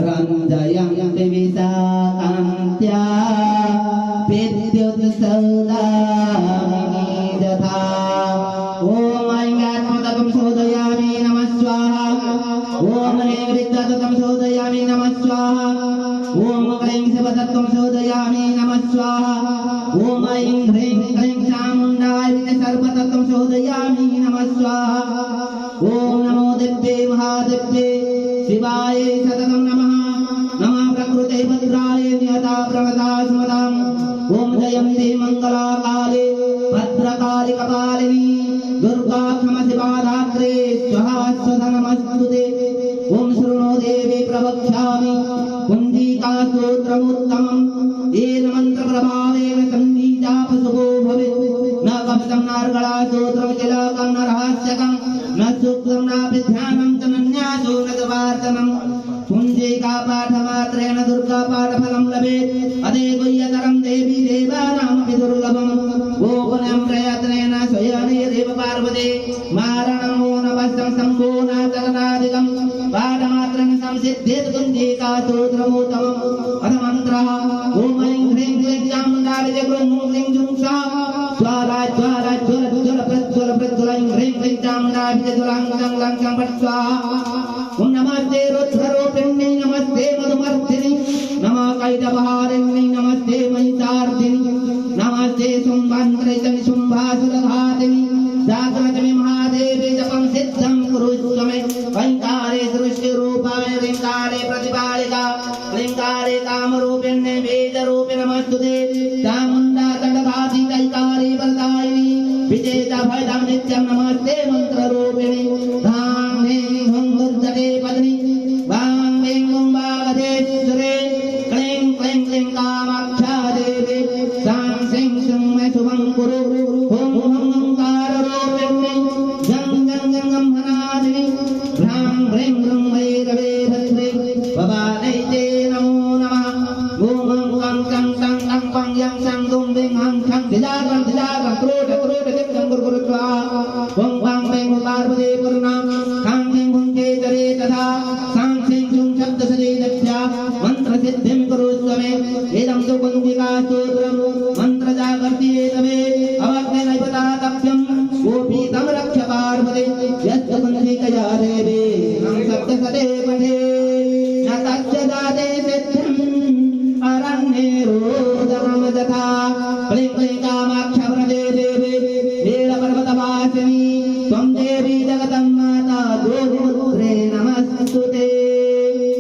रञ्जयन्ति विशाखान्त्या विद्युत्सौदामिनी यथा ॐ ऐङ्गात्मतकं शोधयामि नमः स्वाहा ॐ नैवृत्ततकं शोधयामि नमः स्वाहा ॐ क्लीं शिवतत्त्वं शोधयामि नमः स्वाहा ॐ ऐं ह्रीं क्लीं चामुण्डाय सर्वतत्त्वं शोधयामि नमः स्वाहा ॐ नमो दिव्ये महादिव्ये शिवाय सततं नमः नमः प्रकृते भद्राय नियता प्रणता स्मताम् ॐ जयन्ती मङ्गलाकाले भद्रकाली कपालिनी दुर्गा क्षमा शिवाधात्रे स्वाहा स्वधा नमस्तुते ॐ शृणु देवी प्रवक्ष्यामि कुञ्जिका स्तोत्रमुत्तमम् येन मन्त्रप्रभावेन सन्नीता पशुभो भवेत् न कपितं नार्गला स्तोत्रं किलकं न रहस्यकं न सूक्तं नापि ध्यानं च नन्यासो न वार्तनं कुञ्जिका पाठमात्रेण दुर्गा पाठफलं लभेत् अदेवयतरं देवी देवानामपि दुर्लभम् गोपनं प्रयत्नेन स्वयने देव पार्वते मारणमो नवस्तं सम्पूर्णाचरणादिकं पाठमात्रेण संसिद्धेत् कुञ्जिका स्तोत्रमुत्तमम् अथ मन्त्रः ॐ ऐं ह्रीं क्लीं चामुण्डाय ग्रूं क्लीं जुं स्वाहा ज्वाला ज्वाला ज्वल ज्वल प्रज्वल प्रज्वल ऐं ह्रीं क्लीं चामुण्डाय ज्वलां लं लं चं फट् स्वाहा ॐ नमस्ते रुद्ररूपिण्यै नमस्ते मधुमर्दिनि नमः कैटभहारिण्यै नमस्ते महिषार्दिनि नमस्ते शुम्भान्त्रितनि शुम्भासुरघातिनि जाग्रतमि महादेवी जपं सिद्धं कुरुष्व मे ऐङ्कारे सृष्टिरूपाय ह्रीङ्कारे प्रतिपालिका क्लीङ्कारे कामरूपिण्ये वेदरूपे नमस्तुते चामुण्डा तटभासितैकारे वरदायिनि विजेता भयदं नित्यं नमस्ते मन्त्ररूपिणि धां ह्रीं हुं दुर्जटे पत्नि वां ह्रीं हुं वागधेश्वरे क्लीं क्लीं क्लीं कामाक्षा देवी सां सिं सुं मे शुभं कुरु हुं हुं ओंकाररूपिण्ये जं जं जं गं हनादिनि ह्रां ह्रीं ह्रूं भैरवे भद्रे भवानै ते नमो नमः ॐ कं कं तं तं पं यं सं दुं बिं हं खं धिजागं क्रोध क्रोध दिक्कं गुरु स्वाहा ॐ वां वैं पार्वती पूर्णां खां ह्रीं हुं केतरे तथा सां सिं सुं शब्दसरे दक्षा मन्त्रसिद्धिं कुरुष्व मे इदं तु कुञ्जिका स्तोत्रं मन्त्रजागर्ति एतवे अवज्ञनैवतातव्यं गोपीतं रक्ष पार्वते यस्य कुञ्जिकया देवे नं सप्तसते पठे न तस्य दाते सिद्धिं अरण्ये